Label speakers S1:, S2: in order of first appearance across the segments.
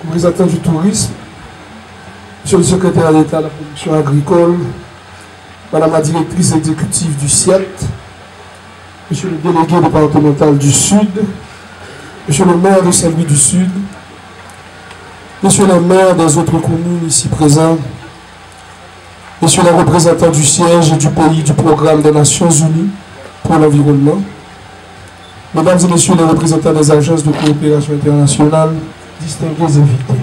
S1: représentant du tourisme, Monsieur le secrétaire d'État à la production agricole, Madame la directrice exécutive du SIAT, Monsieur le délégué départemental du Sud, Monsieur le maire de Saint-Louis du Sud, Monsieur le maire des autres communes ici présents, Monsieur les représentants du siège et du pays du programme des Nations Unies pour l'environnement, Mesdames et Messieurs les représentants des agences de coopération internationale, distingués invités.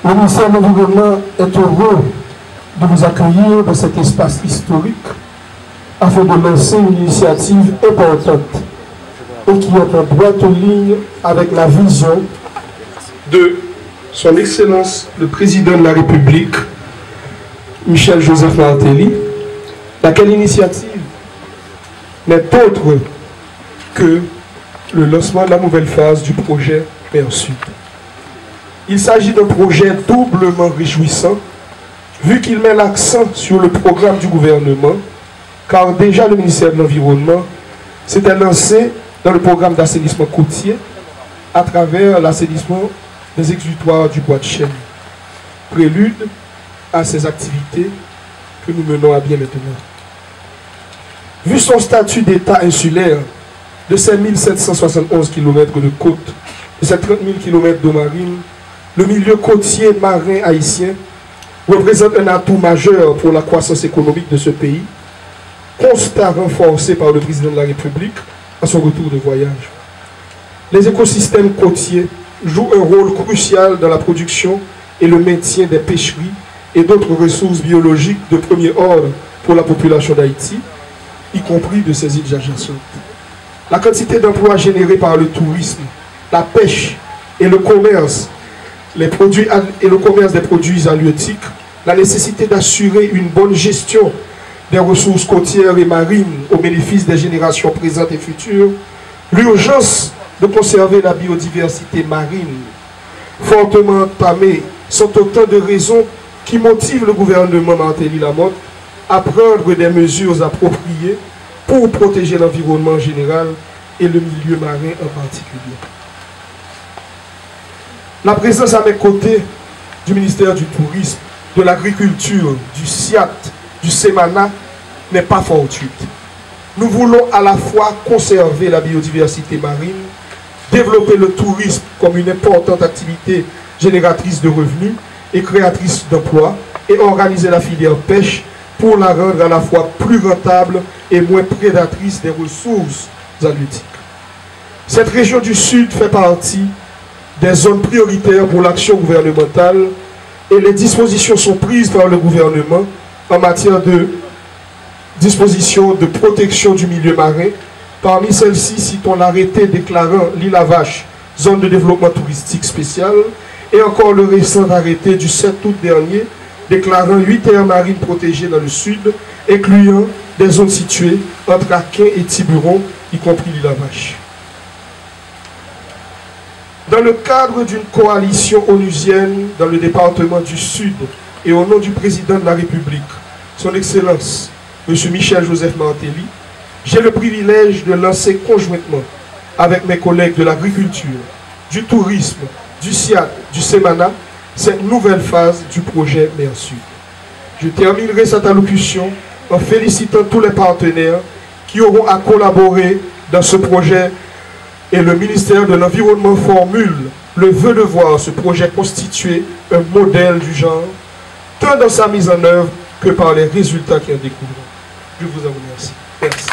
S1: Le ministère de l'Environnement est heureux de vous accueillir dans cet espace historique afin de lancer une initiative importante et qui est en droite ligne avec la vision de Son Excellence le Président de la République, Michel Joseph Martelly, laquelle initiative n'est autre que le lancement de la nouvelle phase du projet Mer Sud. Il s'agit d'un projet doublement réjouissant, vu qu'il met l'accent sur le programme du gouvernement, car déjà le ministère de l'Environnement s'était lancé dans le programme d'assainissement côtier à travers l'assainissement des exutoires du bois de chêne, prélude à ces activités que nous menons à bien maintenant. Vu son statut d'État insulaire, de ces 1771 km de côte, de ces 30 000 km d'eau marine, le milieu côtier marin haïtien représente un atout majeur pour la croissance économique de ce pays, constat renforcé par le président de la République à son retour de voyage. Les écosystèmes côtiers jouent un rôle crucial dans la production et le maintien des pêcheries et d'autres ressources biologiques de premier ordre pour la population d'Haïti, y compris de ses îles adjacentes. La quantité d'emplois générés par le tourisme, la pêche et le commerce, des produits halieutiques, la nécessité d'assurer une bonne gestion des ressources côtières et marines au bénéfice des générations présentes et futures, l'urgence de conserver la biodiversité marine, fortement entamée, sont autant de raisons qui motivent le gouvernement Martelly Lamotte à prendre des mesures appropriées pour protéger l'environnement en général et le milieu marin en particulier. La présence à mes côtés du ministère du Tourisme, de l'Agriculture, du SIAT, du SEMANA n'est pas fortuite. Nous voulons à la fois conserver la biodiversité marine, développer le tourisme comme une importante activité génératrice de revenus et créatrice d'emplois et organiser la filière pêche pour la rendre à la fois plus rentable et moins prédatrice des ressources halieutiques. Cette région du Sud fait partie des zones prioritaires pour l'action gouvernementale et les dispositions sont prises par le gouvernement en matière de dispositions de protection du milieu marin. Parmi celles-ci, citons l'arrêté déclarant l'île à Vache zone de développement touristique spécial et encore le récent arrêté du 7 août dernier déclarant 8 aires marines protégées dans le sud, incluant des zones situées entre Aquin et Tiburon, y compris l'île à Vache. Dans le cadre d'une coalition onusienne dans le département du Sud et au nom du président de la République, son Excellence, M. Michel Joseph Martelly, j'ai le privilège de lancer conjointement avec mes collègues de l'agriculture, du tourisme, du SIAT, du SEMANA, cette nouvelle phase du projet Mer Sud. Je terminerai cette allocution en félicitant tous les partenaires qui auront à collaborer dans ce projet et le ministère de l'Environnement formule le vœu de voir ce projet constituer un modèle du genre, tant dans sa mise en œuvre que par les résultats qui en découleront. Je vous en remercie. Merci.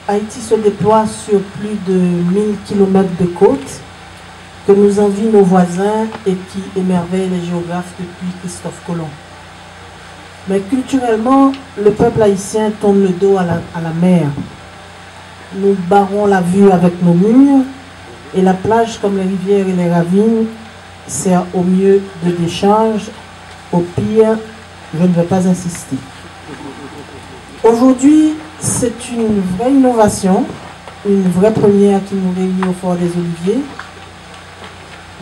S2: Haïti se déploie sur plus de 1000 km de côte que nous envient nos voisins et qui émerveillent les géographes depuis Christophe Colomb. Mais culturellement, le peuple haïtien tourne le dos à la mer. Nous barrons la vue avec nos murs et la plage, comme les rivières et les ravines, sert au mieux de d'échange. Au pire, je ne vais pas insister. Aujourd'hui, c'est une vraie innovation, une vraie première qui nous réunit au Fort des Oliviers.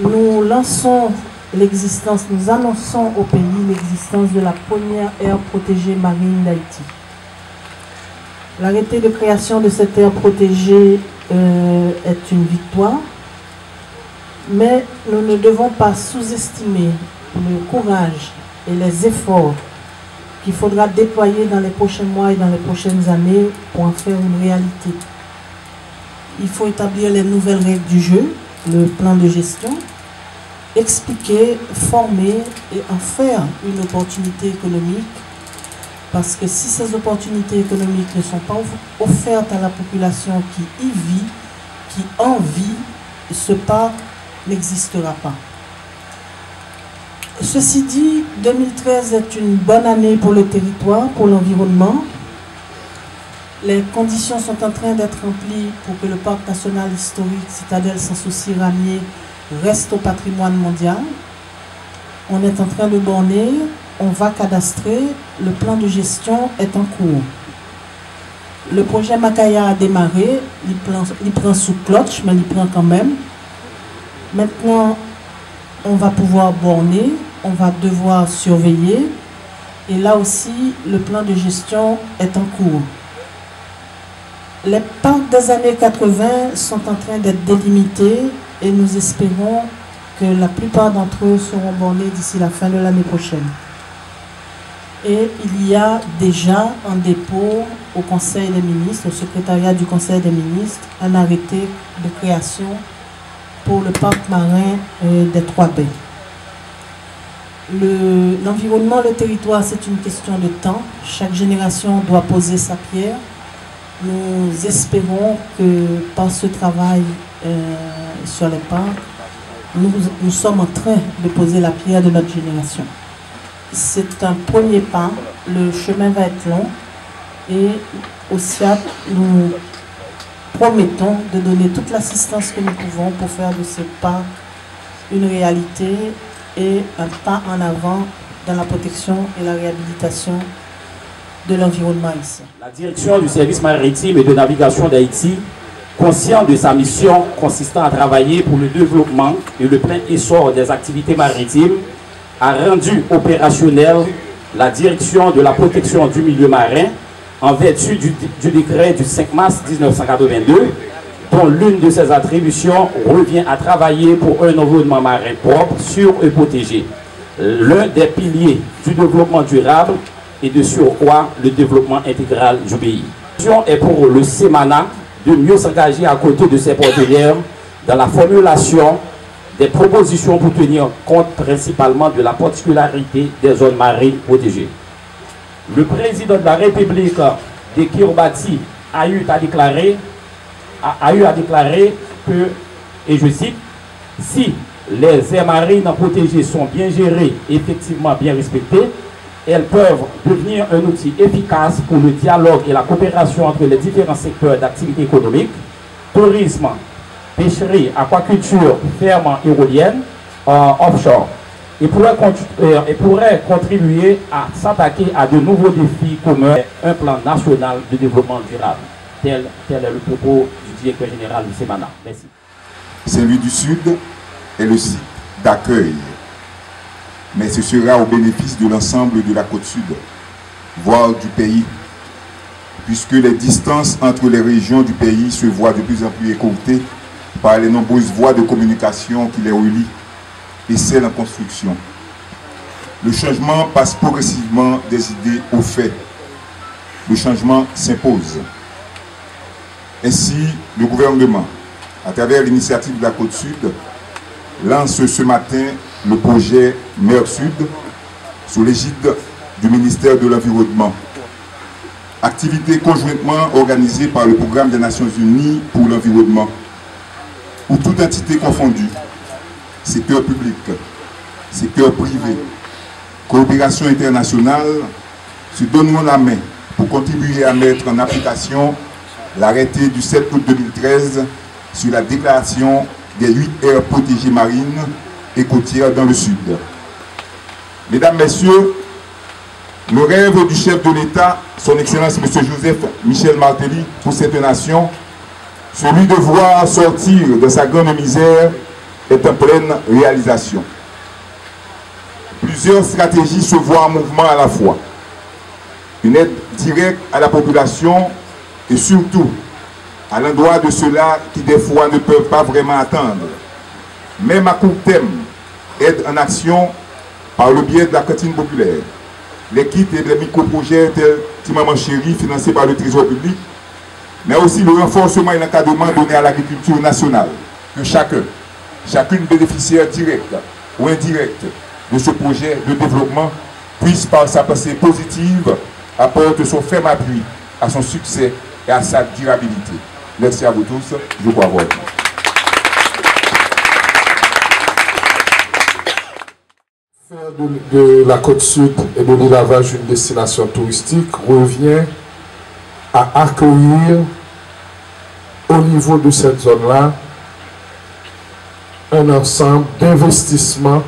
S2: Nous lançons l'existence, nous annonçons au pays l'existence de la première aire protégée marine d'Haïti. L'arrêté de création de cette aire protégée est une victoire, mais nous ne devons pas sous-estimer le courage et les efforts qu'il faudra déployer dans les prochains mois et dans les prochaines années pour en faire une réalité. Il faut établir les nouvelles règles du jeu, le plan de gestion, expliquer, former et en faire une opportunité économique, parce que si ces opportunités économiques ne sont pas offertes à la population qui y vit, qui en vit, ce parc n'existera pas. Ceci dit, 2013 est une bonne année pour le territoire, pour l'environnement. Les conditions sont en train d'être remplies pour que le parc national historique Citadelle Sans Souci Ramier reste au patrimoine mondial. On est en train de borner, on va cadastrer, le plan de gestion est en cours. Le projet Macaya a démarré, il prend sous cloche, mais il prend quand même. Maintenant, on va pouvoir borner, on va devoir surveiller. Et là aussi, le plan de gestion est en cours. Les parcs des années 80 sont en train d'être délimités et nous espérons que la plupart d'entre eux seront bornés d'ici la fin de l'année prochaine. Et il y a déjà en dépôt au Conseil des ministres, au secrétariat du Conseil des ministres, un arrêté de création pour le parc marin des Trois-Baies. L'environnement, le territoire, c'est une question de temps. Chaque génération doit poser sa pierre. Nous espérons que par ce travail sur les parcs, nous sommes en train de poser la pierre de notre génération. C'est un premier pas, le chemin va être long et au CIAP, nous promettons de donner toute l'assistance que nous pouvons pour faire de ce parc une réalité et un pas en avant dans la protection et la réhabilitation de l'environnement ici.
S3: La direction du service maritime et de navigation d'Haïti, conscient de sa mission consistant à travailler pour le développement et le plein essor des activités maritimes, a rendu opérationnelle la direction de la protection du milieu marin en vertu du décret du 5 mars 1982, dont l'une de ses attributions revient à travailler pour un environnement marin propre, sûr et protégé, l'un des piliers du développement durable et de surcroît le développement intégral du pays. La mission est pour le CEMANA de mieux s'engager à côté de ses partenaires dans la formulation des propositions pour tenir compte principalement de la particularité des zones marines protégées. Le président de la République de Kiribati a eu à déclarer que, et je cite, si les aires marines protégées sont bien gérées, effectivement bien respectées, elles peuvent devenir un outil efficace pour le dialogue et la coopération entre les différents secteurs d'activité économique, tourisme, pêcherie, aquaculture, ferme éolienne, offshore, et pourrait contribuer à s'attaquer à de nouveaux défis communs, un plan national de développement durable. Tel est le propos du directeur général du CEMANA. Merci.
S4: Saint-Louis du Sud est le site d'accueil, mais ce sera au bénéfice de l'ensemble de la côte sud, voire du pays, puisque les distances entre les régions du pays se voient de plus en plus écourtées par les nombreuses voies de communication qui les relient et celles en construction. Le changement passe progressivement des idées aux faits. Le changement s'impose. Ainsi, le gouvernement, à travers l'initiative de la Côte Sud, lance ce matin le projet Mer Sud sous l'égide du ministère de l'Environnement. Activité conjointement organisée par le Programme des Nations Unies pour l'environnement, où toute entité confondue, secteur public, secteur privé, coopération internationale, se donneront la main pour contribuer à mettre en application l'arrêté du 7 août 2013 sur la déclaration des 8 aires protégées marines et côtières dans le Sud. Mesdames, Messieurs, le rêve du chef de l'État, son Excellence M. Joseph Michel Martelly, pour cette nation, celui de voir sortir de sa grande misère, est en pleine réalisation. Plusieurs stratégies se voient en mouvement à la fois. Une aide directe à la population Et surtout, à l'endroit de ceux-là qui des fois ne peuvent pas vraiment attendre, même à court terme, aide en action par le biais de la cantine populaire, les kits et les micro-projets tels que Maman Chérie financés par le Trésor public, mais aussi le renforcement et l'encadrement donné à l'agriculture nationale, que chacune bénéficiaire directe ou indirecte de ce projet de développement puisse par sa pensée positive apporter son ferme appui à son succès et à sa durabilité. Merci à vous tous, je vous revoir.
S1: Faire de la côte sud et de l'île Lavage une destination touristique revient à accueillir au niveau de cette zone-là un ensemble d'investissements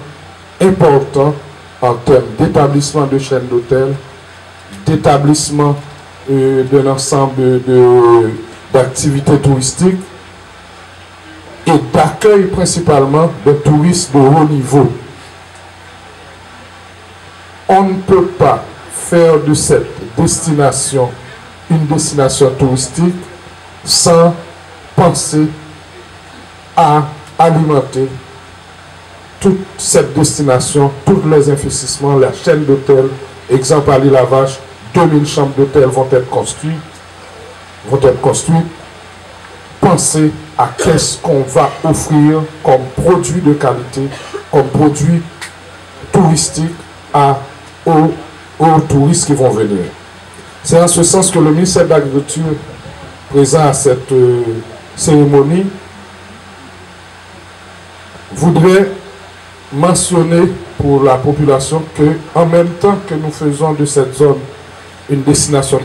S1: importants en termes d'établissement de chaînes d'hôtels, d'établissement d'un ensemble d'activités touristiques et d'accueil principalement de touristes de haut niveau. On ne peut pas faire de cette destination une destination touristique sans penser à alimenter toute cette destination, tous les investissements, la chaîne d'hôtels. Exemple à l'île Lavage, 2000 chambres d'hôtel vont être construites. Pensez à qu'est-ce qu'on va offrir comme produit de qualité, comme produit touristique aux touristes qui vont venir. C'est en ce sens que le ministère de l'Agriculture, présent à cette cérémonie, voudrait mentionner pour la population que, en même temps que nous faisons de cette zone une destination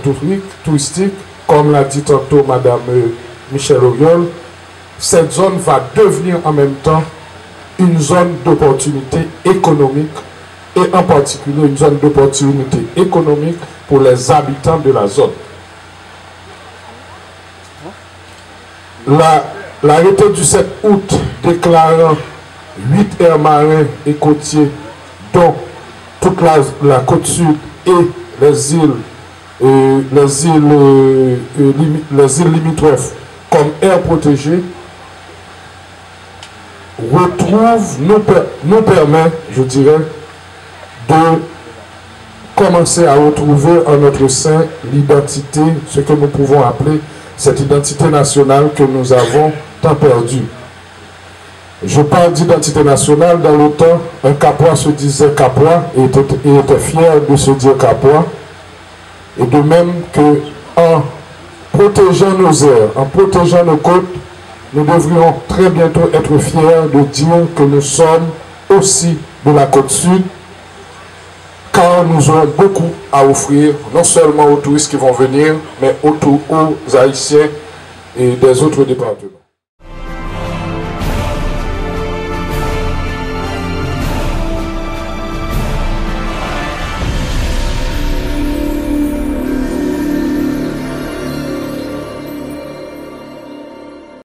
S1: touristique, comme l'a dit tantôt Madame Michèle Auriol, cette zone va devenir en même temps une zone d'opportunité économique et en particulier une zone d'opportunité économique pour les habitants de la zone. L'arrêté du 7 août déclarant 8 aires marins et côtiers, dont toute la côte sud et les îles limitrophes comme aires protégées, nous permet, je dirais, de commencer à retrouver en notre sein l'identité, ce que nous pouvons appeler cette identité nationale que nous avons tant perdue. Je parle d'identité nationale. Dans le temps, un Capois se disait Capois et était fier de se dire Capois. Et de même que en protégeant nos aires, en protégeant nos côtes, nous devrions très bientôt être fiers de dire que nous sommes aussi de la côte sud, car nous aurons beaucoup à offrir, non seulement aux touristes qui vont venir, mais aux Haïtiens et des autres départements.